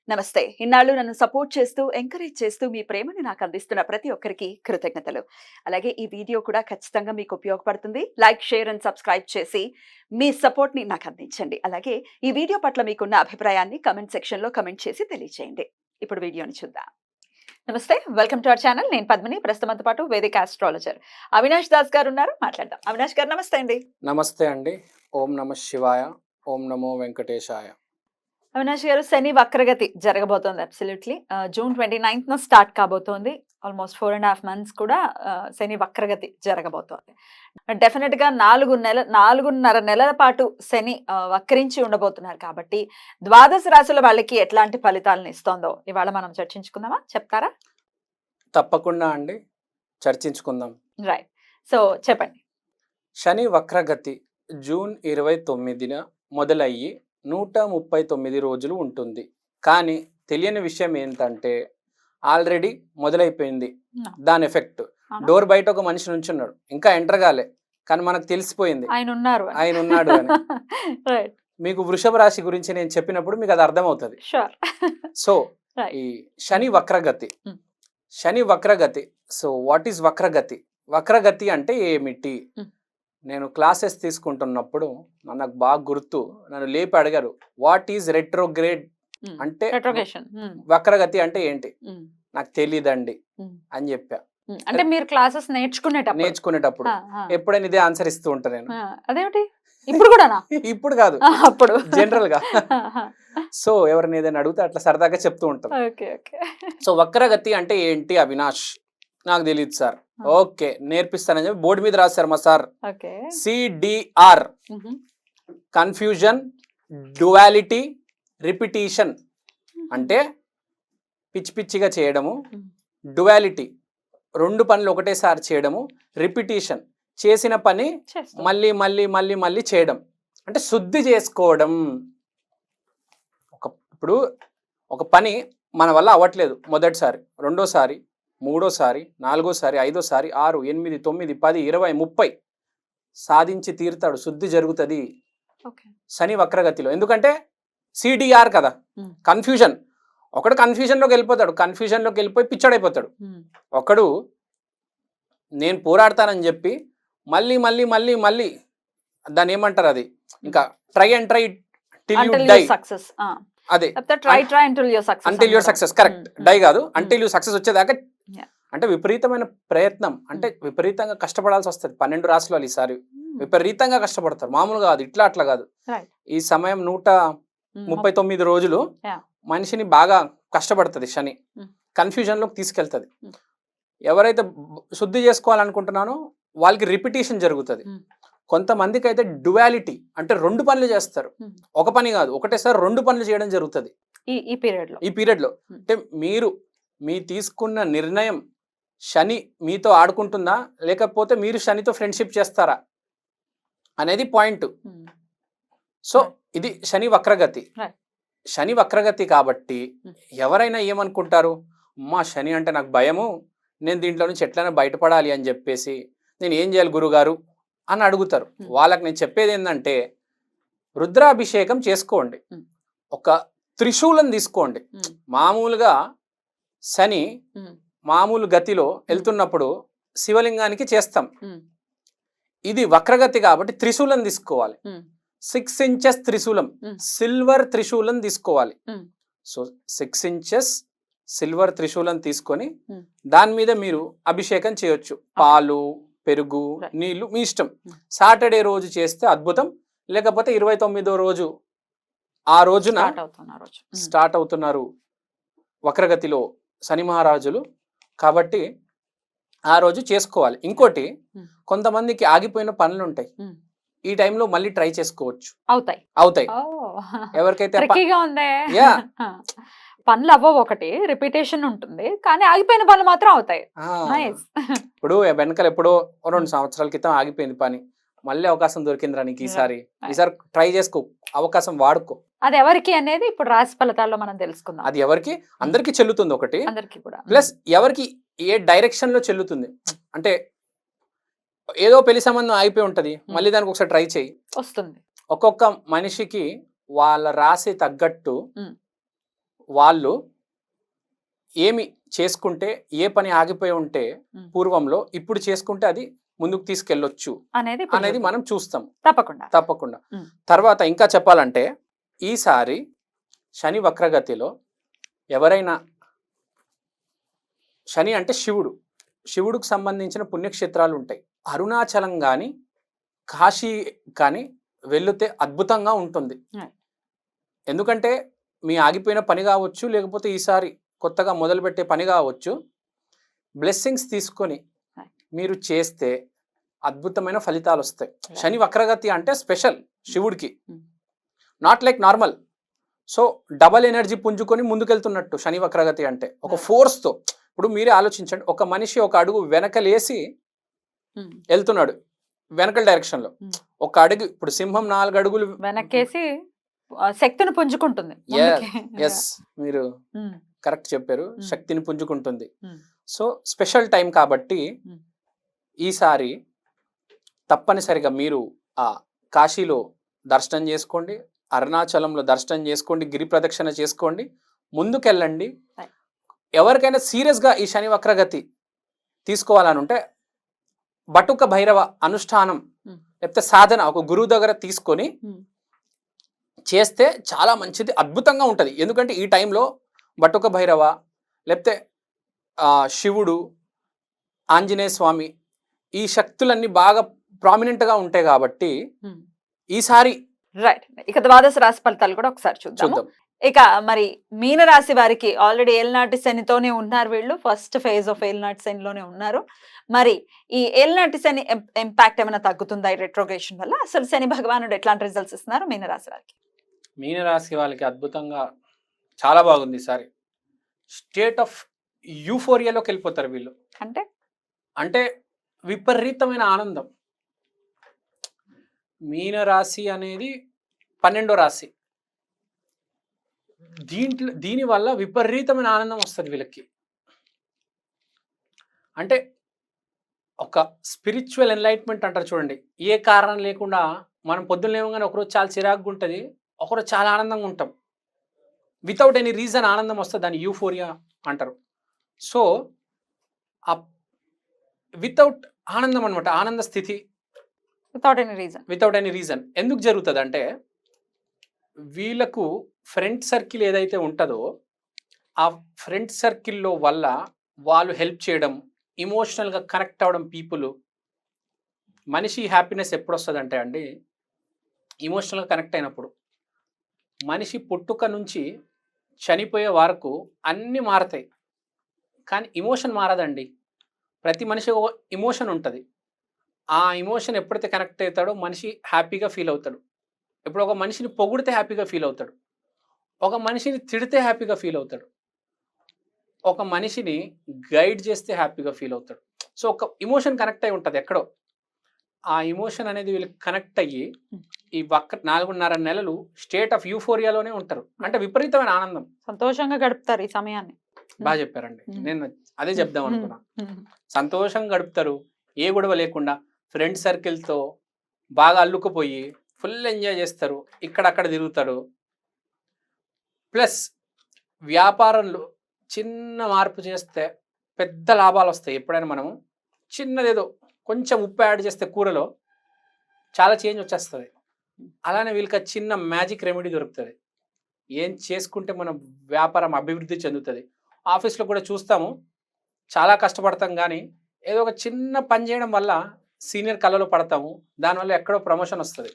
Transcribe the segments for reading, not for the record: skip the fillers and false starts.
నమస్తే. ఇన్నాళ్ళు నన్ను సపోర్ట్ చేస్తూ, ఎంకరేజ్ చేస్తూ మీ ప్రేమని నాకు అందిస్తున్న ప్రతి ఒక్కరికి కృతజ్ఞతలు. అలాగే ఈ వీడియో కూడా ఖచ్చితంగా మీకు ఉపయోగపడుతుంది. లైక్, షేర్ అండ్ సబ్స్క్రైబ్ చేసి మీ సపోర్ట్‌ని నాకు అందించండి. అలాగే ఈ వీడియో పట్ల మీకున్న అభిప్రాయాన్ని కామెంట్ సెక్షన్‌లో కామెంట్ చేసి తెలియజేయండి. ఇప్పుడు వీడియోని చూద్దాం. నమస్తే. Welcome to our channel. నేను పద్మిని. ప్రస్తుతంతో పాటు వేదిక ఆస్ట్రాలజర్ అవినాష్ దాస్ గారు ఉన్నారు. మాట్లాడదాం. అవినాష్ గారు నమస్తే అండి. నమస్తే అండి. ఓం నమః శివాయ. ఓం నమో వెంకటేశాయ. అవినాష్ గారు, శని వక్రగతి జరగబోతోంది. అబ్సల్యూట్‌లీ జూన్ 29న స్టార్ట్ కాబోతోంది. ఆల్మోస్ట్ 4.5 మంత్స్ కూడా శని వక్రగతి జరగబోతోంది. డెఫినెట్‌గా 4.5 నెలల పాటు శని వక్రించి ఉండబోతున్నారు కాబట్టి ద్వాదశ రాశుల వాళ్ళకి ఎట్లాంటి ఫలితాలను ఇస్తోందో ఇవాళ మనం చర్చించుకుందామా? చెప్తారా? తప్పకుండా అండి, చర్చించుకుందాం. రైట్. సో చెప్పండి. శని వక్రగతి జూన్ 29న మొదలయ్యి 139 రోజులు ఉంటుంది. కానీ తెలియని విషయం ఏంటంటే ఆల్రెడీ మొదలైపోయింది దాని ఎఫెక్ట్. డోర్ బయట ఒక మనిషి నుంచున్నాడు, ఇంకా ఎంటర్ కాలే, కానీ మనకు తెలిసిపోయింది ఆయన ఉన్నాడు అని. మీకు వృషభ రాశి గురించి నేను చెప్పినప్పుడు మీకు అది అర్థమవుతుంది. సో ఈ శని వక్రగతి, శని వక్రగతి. సో వాట్ ఈస్ వక్రగతి? వక్రగతి అంటే ఏమిటి? నేను క్లాసెస్ తీసుకుంటున్నప్పుడు నాకు బాగా గుర్తు, నన్ను లేపి అడిగారు వాట్ ఈజ్ రెట్రోగ్రేడ్ అంటే, వక్రగతి అంటే ఏంటి? నాకు తెలియదండి అని చెప్పా. అంటే మీరు క్లాసెస్ నేర్చుకునేటప్పుడు ఎప్పుడైనా ఇదే ఆన్సర్ ఇస్తూ ఉంటా నేను. అదేమిటి ఇప్పుడు కూడా? ఇప్పుడు కాదు, అప్పుడు జనరల్ గా. సో ఎవరిని ఏదైనా అడిగితే అట్లా సరదాగా చెప్తూ ఉంటాం. సో వక్రగతి అంటే ఏంటి అవినాష్? నాకు తెలియదు సార్. ఓకే, నేర్పిస్తానని చెప్పి బోర్డు మీద రాశారు మా sir. CDR, confusion, duality, repetition. అంటే పిచ్చి పిచ్చిగా చేయడము, డ్యువాలిటీ రెండు పనులు ఒకటేసారి చేయడము, రిపిటీషన్ చేసిన పని మళ్ళీ మళ్ళీ మళ్ళీ మళ్ళీ చేయడం, అంటే శుద్ధి చేసుకోవడం. ఇప్పుడు ఒక పని మన వల్ల అవ్వట్లేదు, మొదటిసారి, రెండోసారి, మూడోసారి, నాలుగోసారి, ఐదోసారి, 6, 8, 9, 10, 20, 30 సాధించి తీరుతాడు. శుద్ధి జరుగుతుంది శని వక్రగతిలో. ఎందుకంటే సిడిఆర్ కదా, కన్ఫ్యూజన్. ఒకడు కన్ఫ్యూజన్లోకి వెళ్ళిపోతాడు, కన్ఫ్యూజన్లోకి వెళ్ళిపోయి పిచ్చడైపోతాడు. ఒకడు నేను పోరాడతానని చెప్పి మళ్ళీ మళ్ళీ మళ్ళీ మళ్ళీ దాన్ని ఏమంటారు, అది ఇంకా try and try till you die. అదే until your success. Correct. Die కాదు, అంటిల్ యూ సక్సెస్ వచ్చేదాకా. అంటే విపరీతమైన ప్రయత్నం, అంటే విపరీతంగా కష్టపడాల్సి వస్తుంది. 12 రాశులు వాళ్ళు ఈసారి విపరీతంగా కష్టపడతారు, మామూలుగా కాదు, ఇట్లా అట్లా కాదు. ఈ సమయం 139 రోజులు మనిషిని బాగా కష్టపడుతుంది. శని కన్ఫ్యూజన్ లోకి తీసుకెళ్తుంది. ఎవరైతే శుద్ధి చేసుకోవాలనుకుంటున్నానో వాళ్ళకి రిపిటీషన్ జరుగుతుంది. కొంతమందికి అయితే డ్యువాలిటీ, అంటే రెండు పనులు చేస్తారు. ఒక పని కాదు, ఒకటేసారి రెండు పనులు చేయడం జరుగుతుంది ఈ పీరియడ్ లో. అంటే మీ తీసుకున్న నిర్ణయం శని మీతో ఆడుకుంటుందా, లేకపోతే మీరు శనితో ఫ్రెండ్షిప్ చేస్తారా అనేది పాయింట్. సో ఇది శని వక్రగతి. శని వక్రగతి కాబట్టి ఎవరైనా ఏమనుకుంటారు, అమ్మా శని అంటే నాకు భయము, నేను దీంట్లో నుంచి ఎట్లైనా బయటపడాలి అని చెప్పేసి నేను ఏం చేయాలి గురుగారు అని అడుగుతారు. వాళ్ళకి నేను చెప్పేది ఏంటంటే రుద్రాభిషేకం చేసుకోండి, ఒక త్రిశూలం తీసుకోండి. మామూలుగా శని మామూలు గతిలో వెళ్తున్నప్పుడు శివలింగానికి చేస్తాం, ఇది వక్రగతి కాబట్టి త్రిశూలం తీసుకోవాలి. 6 inches త్రిశూలం, సిల్వర్ త్రిశూలం తీసుకోవాలి. సో 6 inches సిల్వర్ త్రిశూలం తీసుకొని దాని మీద మీరు అభిషేకం చేయొచ్చు. పాలు, పెరుగు, నీళ్లు మీ ఇష్టం. సాటర్డే రోజు చేస్తే అద్భుతం, లేకపోతే 29వ రోజు, ఆ రోజున స్టార్ట్ అవుతున్నారు వక్రగతిలో శని మహారాజులు కాబట్టి ఆ రోజు చేసుకోవాలి. ఇంకోటి, కొంతమందికి ఆగిపోయిన పనులు ఉంటాయి, ఈ టైంలో మళ్ళీ ట్రై చేసుకోవచ్చు, అవుతాయి. ఎవరికైతే పనులు అవ్వవు, ఒకటి రిపిటేషన్ ఉంటుంది, కానీ ఆగిపోయిన పనులు మాత్రం అవుతాయి. ఇప్పుడు వెనకాల ఎప్పుడో 2 సంవత్సరాల క్రితం ఆగిపోయింది పని, మళ్ళీ అవకాశం దొరికిందిరా నీకు, ఈసారి ట్రై చేసుకో, అవకాశం వాడుకో. అది ఎవరికి అనేది ఇప్పుడు రాశి ఫలితాల్లో మనం తెలుసుకుందాం. అది ఎవరికి, అందరికి చెల్లుతుంది ఒకటి, ప్లస్ ఎవరికి ఏ డైరెక్షన్ లో చెల్లుతుంది. అంటే ఏదో పెళ్లి సంబంధం ఆగిపోయి ఉంటది, మళ్ళీ దానికి ఒకసారి ట్రై చేయి, వస్తుంది. ఒక్కొక్క మనిషికి వాళ్ళ రాశి తగ్గట్టు వాళ్ళు ఏమి చేసుకుంటే ఏ పని ఆగిపోయి ఉంటే పూర్వంలో ఇప్పుడు చేసుకుంటే అది ముందుకు తీసుకెళ్ళొచ్చు అనేది ఇప్పుడు అనేది చూద్దాం. మనం చూస్తాం తప్పకుండా. తప్పకుండా. ఉమ్. తర్వాత ఇంకా చెప్పాలంటే ఈసారి శని వక్రగతిలో ఎవరైనా, శని అంటే శివుడికి సంబంధించిన పుణ్యక్షేత్రాలు ఉంటాయి. అరుణాచలం కానీ కాశీ కానీ వెళితే అద్భుతంగా ఉంటుంది. Right. ఎందుకంటే మీ ఆగిపోయిన పని కావచ్చు, లేకపోతే ఈసారి కొత్తగా మొదలుపెట్టే పని కావచ్చు, బ్లెస్సింగ్స్ తీసుకొని Right. మీరు చేస్తే అద్భుతమైన ఫలితాలు వస్తాయి. Right. శని వక్రగతి అంటే స్పెషల్ శివుడికి, Mm. Not like normal. So double energy పుంజుకొని ముందుకెళ్తున్నట్టు శని వక్రగతి అంటే ఒక Right. ఫోర్స్తో. ఇప్పుడు మీరే ఆలోచించండి, ఒక మనిషి ఒక అడుగు వెనకలేసి ఉమ్. వెళ్తున్నాడు వెనకల డైరెక్షన్లో. Mm. ఒక అడుగు, ఇప్పుడు సింహం 4 అడుగులు వెనక్కేసి శక్తిని పుంజుకుంటుంది ముందుకి. ఎస్, మీరు ఉమ్. కరెక్ట్ చెప్పారు, Mm. శక్తిని పుంజుకుంటుంది. Mm. సో స్పెషల్ టైం కాబట్టి Mm. ఈసారి తప్పనిసరిగా మీరు ఆ కాశీలో దర్శనం చేసుకోండి, అరుణాచలంలో దర్శనం చేసుకోండి, గిరి ప్రదక్షిణ చేసుకోండి, ముందుకెళ్ళండి. Right. ఎవరికైనా సీరియస్గా ఈ శని వక్రగతి తీసుకోవాలని ఉంటే బటుక భైరవ అనుష్ఠానం Mm. లేకపోతే సాధన ఒక గురువు దగ్గర తీసుకొని Mm. చేస్తే చాలా మంచిది, అద్భుతంగా ఉంటుంది. ఎందుకంటే ఈ టైంలో బటుక భైరవ లేకపోతే శివుడు, ఆంజనేయ స్వామి, ఈ శక్తులన్నీ బాగా ప్రామినెంట్గా ఉంటాయి కాబట్టి ఉమ్. ఈసారి రైట్. ఇక ద్వాదశ రాశి ఫలితాలు కూడా ఒకసారి చూద్దాం. చూద్దాం. ఇక మరి మీన రాశి వారికి ఆల్రెడీ ఏలినాటి శనితోనే ఉన్నారు, వీళ్ళు ఫస్ట్ ఫేజ్ ఆఫ్ ఏలినాటి శనిలోనే ఉన్నారు. మరి ఈ ఏలినాటి శని ఇంపాక్ట్ ఏమైనా తగ్గుతుందా ఈ రెట్రోగ్రేషన్ వల్ల? అసలు శని భగవానుడు ఎట్లాంటి రిజల్ట్స్ ఇస్తున్నారు మీన రాశి వారికి? మీనరాశి వాళ్ళకి అద్భుతంగా చాలా బాగుంది ఈసారి. స్టేట్ ఆఫ్ యూఫోరియాలోకి వెళ్ళిపోతారు వీళ్ళు. అంటే అంటే విపరీతమైన ఆనందం. మీనరాశి అనేది 12వ రాశి. దీనివల్ల విపరీతమైన ఆనందం వస్తుంది వీళ్ళకి. అంటే ఒక స్పిరిచువల్ ఎన్లైట్మెంట్ అంటారు చూడండి. ఏ కారణం లేకుండా మనం పొద్దున్న లేవగానే ఒకరోజు చాలా చిరాకుగా ఉంటుంది, ఒకరోజు చాలా ఆనందంగా ఉంటాం. వితౌట్ ఎనీ రీజన్ ఆనందం వస్తుంది, దాన్ని యూఫోరియా అంటారు. సో వితౌట్ ఆనందం అనమాట, ఆనంద స్థితి వితౌట్ ఎనీ రీజన్. ఎందుకు జరుగుతుంది అంటే వీళ్ళకు ఫ్రెండ్ సర్కిల్ ఏదైతే ఉంటుందో ఆ ఫ్రెండ్ సర్కిల్లో వల్ల వాళ్ళు హెల్ప్ చేయడం, ఇమోషనల్గా కనెక్ట్ అవ్వడం. పీపుల్, మనిషి హ్యాపీనెస్ ఎప్పుడు వస్తుంది అంటే అండి, ఇమోషనల్గా కనెక్ట్ అయినప్పుడు. మనిషి పుట్టుక నుంచి చనిపోయే వరకు అన్నీ మారతాయి, కానీ ఇమోషన్ మారదండి. ప్రతి మనిషి ఒక ఇమోషన్ ఉంటుంది. ఆ ఇమోషన్ ఎప్పుడైతే కనెక్ట్ అవుతాడో మనిషి హ్యాపీగా ఫీల్ అవుతాడు. ఇప్పుడు ఒక మనిషిని పొగిడితే హ్యాపీగా ఫీల్ అవుతాడు, ఒక మనిషిని తిడితే హ్యాపీగా ఫీల్ అవుతాడు, ఒక మనిషిని గైడ్ చేస్తే హ్యాపీగా ఫీల్ అవుతాడు. సో ఒక ఇమోషన్ కనెక్ట్ అయి ఉంటుంది ఎక్కడో. ఆ ఇమోషన్ అనేది వీళ్ళకి కనెక్ట్ అయ్యి ఈ 4.5 నెలలు స్టేట్ ఆఫ్ యూఫోరియాలోనే ఉంటారు. అంటే విపరీతమైన ఆనందం, సంతోషంగా గడుపుతారు ఈ సమయాన్ని. బాగా చెప్పారండి. నేను అదే చెప్దాం అనుకున్నా. సంతోషంగా గడుపుతారు, ఏ గొడవ లేకుండా ఫ్రెండ్ సర్కిల్తో బాగా అల్లుకుపోయి ఫుల్ ఎంజాయ్ చేస్తారు, ఇక్కడక్కడ తిరుగుతారు. ప్లస్ వ్యాపారంలో చిన్న మార్పు చేస్తే పెద్ద లాభాలు వస్తాయి. ఎప్పుడైనా మనము చిన్నదేదో కొంచెం ఉప్పు యాడ్ చేస్తే కూరలో చాలా చేంజ్ వచ్చేస్తుంది. అలానే వీళ్ళకి చిన్న మ్యాజిక్ రెమెడీ దొరుకుతుంది. ఏం చేసుకుంటే మన వ్యాపారం అభివృద్ధి చెందుతుంది. ఆఫీస్లో కూడా చూస్తాము, చాలా కష్టపడతాం, కానీ ఏదో ఒక చిన్న పని చేయడం వల్ల సీనియర్ కళ్ళలో పడతాము, దానివల్ల ఎక్కడో ప్రమోషన్ వస్తుంది.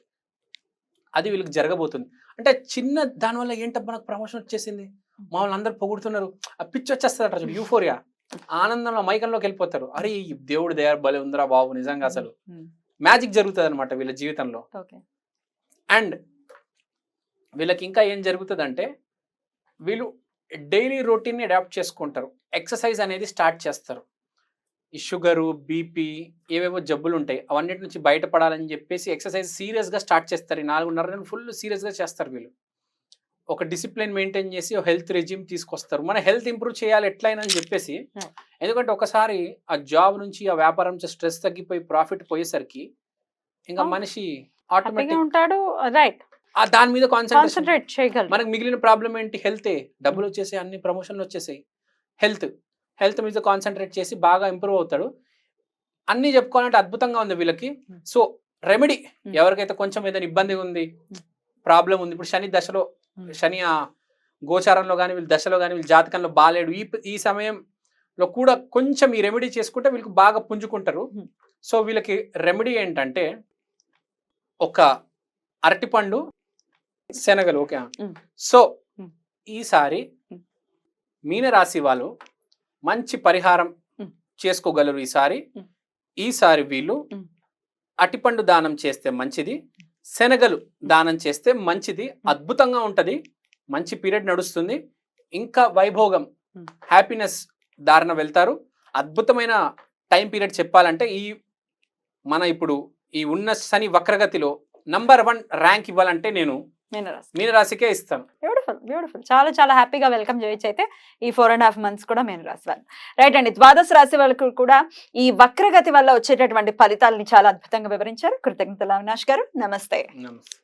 అది వీళ్ళకి జరగబోతుంది. అంటే చిన్న దానివల్ల ఏంటబ్బా నాకు ప్రమోషన్ వచ్చేసింది, మామూలు అందరు పొగుడుతున్నారు, ఆ పిచ్చి వచ్చేస్తుంది అంటారు, యూఫోరియా, ఆనందంలో మైకంలోకి వెళ్ళిపోతారు. అరే ఈ దేవుడు దయ భలే ఉందిరా బాబు, నిజంగా అసలు మ్యాజిక్ జరుగుతుంది అనమాట వీళ్ళ జీవితంలో. అండ్ వీళ్ళకి ఇంకా ఏం జరుగుతుందంటే వీళ్ళు డైలీ రొటీన్ని అడాప్ట్ చేసుకుంటారు. ఎక్సర్సైజ్ అనేది స్టార్ట్ చేస్తారు. ఈ షుగరు, బీపీ, ఏవేవో జబ్బులు ఉంటాయి, అవన్నిటి నుంచి బయటపడాలని చెప్పేసి ఎక్సర్సైజ్ సీరియస్గా స్టార్ట్ చేస్తారు. ఈ 4.5 నెలలు ఫుల్ సీరియస్గా చేస్తారు వీళ్ళు. ఒక డిసిప్లిన్ మెయింటైన్ చేసి ఒక హెల్త్ రెజ్యూమ్ తీసుకొస్తారు. మన హెల్త్ ఇంప్రూవ్ చేయాలి ఎట్లయినా అని చెప్పేసి. ఎందుకంటే ఒకసారి ఆ జాబ్ నుంచి ఆ వ్యాపారం నుంచి స్ట్రెస్ తగ్గిపోయి ప్రాఫిట్ పోయేసరికి ఇంకా మనిషి ఆటోమేటిక్ ఉంటాడు. రైట్. దాని మీద కాన్సన్ట్రేషన్. కాన్సన్ట్రేట్ చేయగలరు. మనకు మిగిలిన ప్రాబ్లం ఏంటి? హెల్తే. డబ్బులు వచ్చేసి అన్ని ప్రమోషన్లు వచ్చేసాయి. హెల్త్ మీద కాన్సన్ట్రేట్ చేసి బాగా ఇంప్రూవ్ అవుతాడు. అన్నీ చెప్పుకోవాలంటే అద్భుతంగా ఉంది వీళ్ళకి. సో రెమెడీ ఎవరికైతే కొంచెం ఏదైనా ఇబ్బంది ఉంది, ప్రాబ్లం ఉంది, ఇప్పుడు శని దశలో, శని ఆ గోచారంలో కానీ వీళ్ళ దశలో కానీ వీళ్ళ జాతకంలో బాలేడు, ఈ సమయంలో కూడా కొంచెం ఈ రెమెడీ చేసుకుంటే వీళ్ళకి బాగా పుంజుకుంటారు. సో వీళ్ళకి రెమెడీ ఏంటంటే ఒక అరటిపండు, శనగలు. ఓకే. సో ఈసారి మీనరాశి వాళ్ళు మంచి పరిహారం చేసుకోగలరు. ఈసారి వీళ్ళు అటిపండు దానం చేస్తే మంచిది, శనగలు దానం చేస్తే మంచిది. అద్భుతంగా ఉంటది, మంచి పీరియడ్ నడుస్తుంది, ఇంకా వైభోగం, హ్యాపీనెస్ దారిన వెళ్తారు. అద్భుతమైన టైం పీరియడ్ చెప్పాలంటే మన ఇప్పుడు ఈ ఉన్న శని వక్రగతిలో నంబర్ 1 ర్యాంక్ ఇవ్వాలంటే నేను మీనరాశికే ఇస్తాను. బ్యూటిఫుల్. చాలా చాలా హ్యాపీగా వెల్కమ్ చేయొచ్చు అయితే ఈ 4.5 months కూడా మీనరాశి వాళ్ళు. రైట్ అండి. ద్వాదశ రాశి వాళ్ళకు కూడా ఈ వక్రగతి వల్ల వచ్చేటటువంటి ఫలితాలని చాలా అద్భుతంగా వివరించారు. కృతజ్ఞతలు అవినాష్ గారు. నమస్తే. నమస్తే.